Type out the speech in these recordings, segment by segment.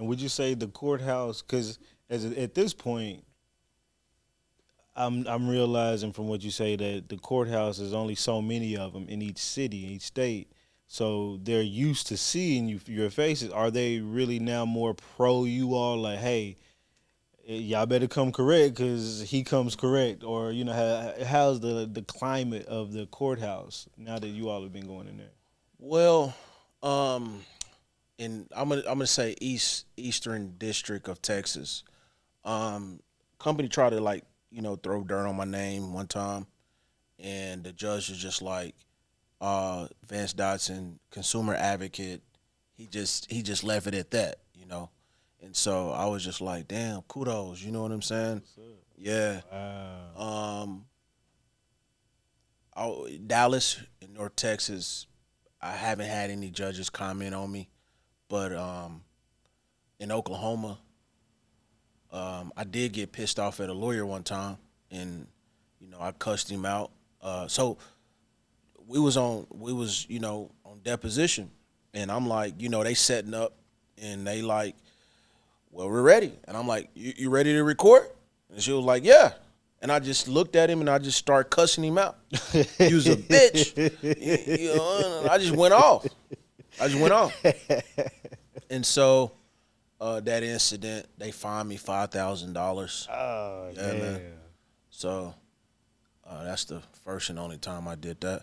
And would you say the courthouse? Because at this point, I'm realizing from what you say that the courthouse is only so many of them in each city, in each state. So they're used to seeing your faces. Are they really now more pro you all? Like, hey, y'all better come correct because he comes correct. Or how's the climate of the courthouse now that you all have been going in there? Well, um, in I'm gonna say Eastern District of Texas. Um, Company tried to like throw dirt on my name one time, and the judge was just like, Vance Dotson, consumer advocate. He just left it at that. And so I was just like, damn, kudos. You know what I'm saying? What's up? Yeah. Wow. Um, Dallas in North Texas, I haven't had any judges comment on me, but in Oklahoma, I did get pissed off at a lawyer one time, and I cussed him out. So we was on deposition, and I'm like, they setting up, and they like, well, we're ready, and I'm like, you ready to record? And she was like, yeah. And I just looked at him and I just started cussing him out. You was a bitch. I just went off. I just went off. And so that incident, they fined me $5,000. Oh Yeah, damn. man. So that's the first and only time I did that.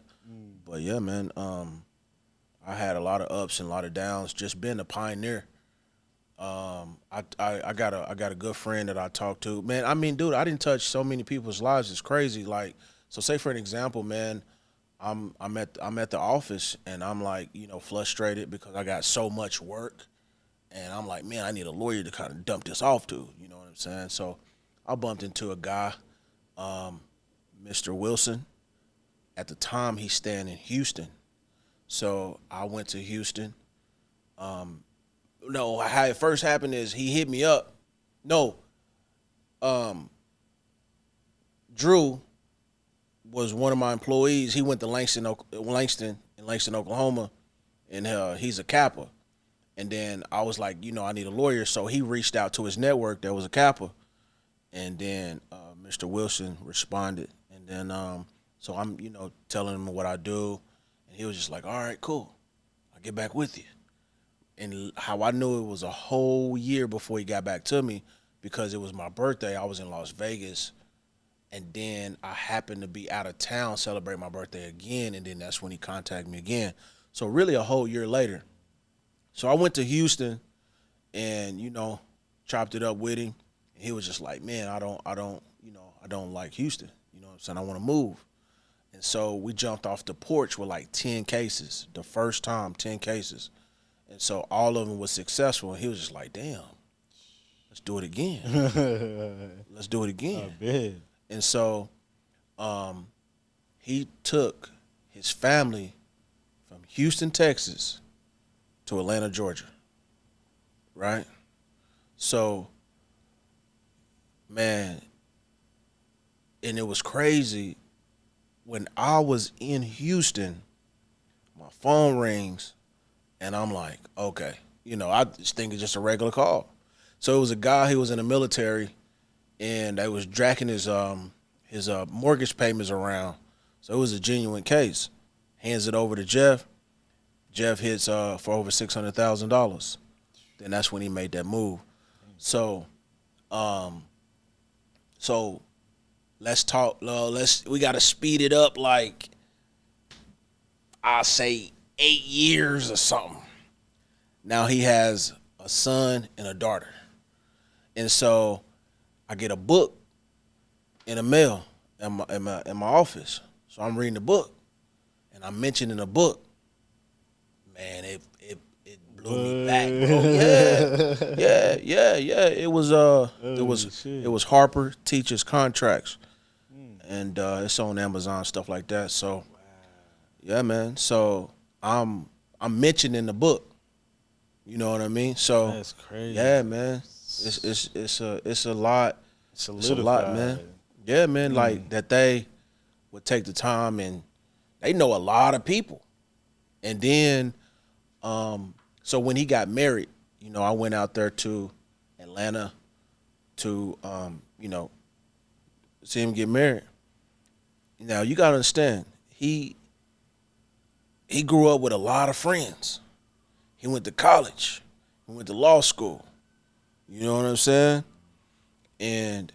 But yeah, man, I had a lot of ups and a lot of downs. Just being a pioneer. I got a good friend that I talked to. Man, I mean, dude, I didn't touch so many people's lives. It's crazy. Like, so say for an example, man, I'm at the office and I'm like, frustrated because I got so much work, and I'm like, man, I need a lawyer to kind of dump this off to. You know what I'm saying? So I bumped into a guy, um, Mr. Wilson. At the time, he's staying in Houston. So I went to Houston. No, how it first happened is he hit me up. No, um, Drew was one of my employees. He went to Langston, Oklahoma, and he's a Kappa. And then I was like, I need a lawyer, so he reached out to his network that was a Kappa, and then Mr. Wilson responded, and then so I'm telling him what I do, and he was just like, all right, cool, I'll get back with you. And how I knew it was a whole year before he got back to me, because it was my birthday. I was in Las Vegas, and then I happened to be out of town celebrating my birthday again, and then that's when he contacted me again. So really a whole year later. So I went to Houston and chopped it up with him. And he was just like, man, I don't like Houston. You know what I'm saying? I want to move. And so we jumped off the porch with like 10 cases. The first time, 10 cases. And so all of them was successful. And he was just like, damn, let's do it again. Let's do it I again. bet. And so he took his family from Houston, Texas to Atlanta, Georgia. Right? So, man, and it was crazy. When I was in Houston, my phone rings and I'm like, okay. I just think it's just a regular call. So it was a guy who was in the military, and they was tracking his mortgage payments around. So it was a genuine case. Hands it over to Jeff. Jeff hits for over $600,000. Then that's when he made that move. So, um, so let's talk. We got to speed it up. Like I say, 8 years or something. Now he has a son and a daughter, and so I get a book in the mail in my office. So I'm reading the book, and I mentioned in the book, man, it blew me back, bro. Yeah, yeah, yeah, yeah. Holy shit. It was Harper Teachers Contracts, and it's on Amazon, stuff like that. So yeah, man. So I'm mentioned in the book. You know what I mean? So That's crazy. yeah, man. It's a lot. It's a lot, man. Solidified. Yeah, man. Like that they would take the time, and they know a lot of people. And then so when he got married, I went out there to Atlanta to, see him get married. Now you gotta understand, he grew up with a lot of friends. He went to college. He went to law school. You know what I'm saying? And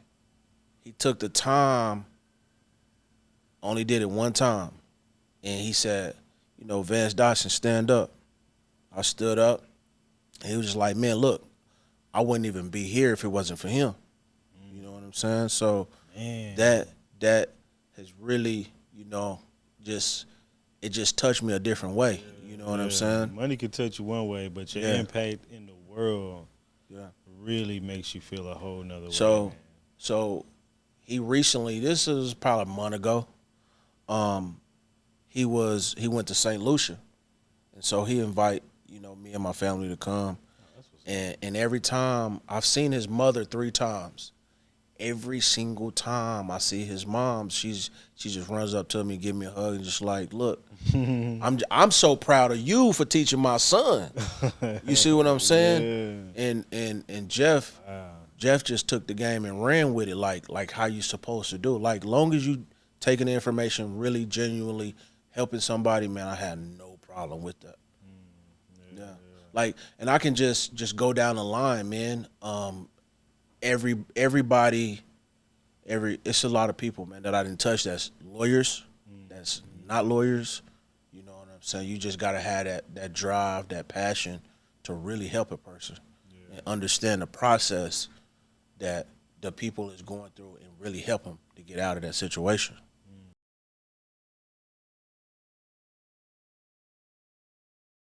he took the time, only did it one time. And he said, Vance Dotson, stand up. I stood up. And he was just like, man, look, I wouldn't even be here if it wasn't for him. You know what I'm saying? So that has really, it just touched me a different way. You know what I'm saying? Money can touch you one way, but your impact in the world really makes you feel a whole nother way. So he recently, this is probably a month ago, he went to St. Lucia. And so he invite, me and my family to come. And every time, I've seen his mother 3 times. Every single time I see his mom, she just runs up to me, give me a hug, and just like, look, I'm so proud of you for teaching my son. You see what I'm saying? Yeah. And Jeff just took the game and ran with it like how you supposed to do. Like long as you taking the information, really genuinely helping somebody, man, I had no problem with that. Yeah. Like, and I can just go down the line, man. Everybody, it's a lot of people, man, that I didn't touch. That's lawyers, that's not lawyers. You know what I'm saying? You just gotta have that drive, that passion to really help a person and understand the process that the people is going through and really help them to get out of that situation.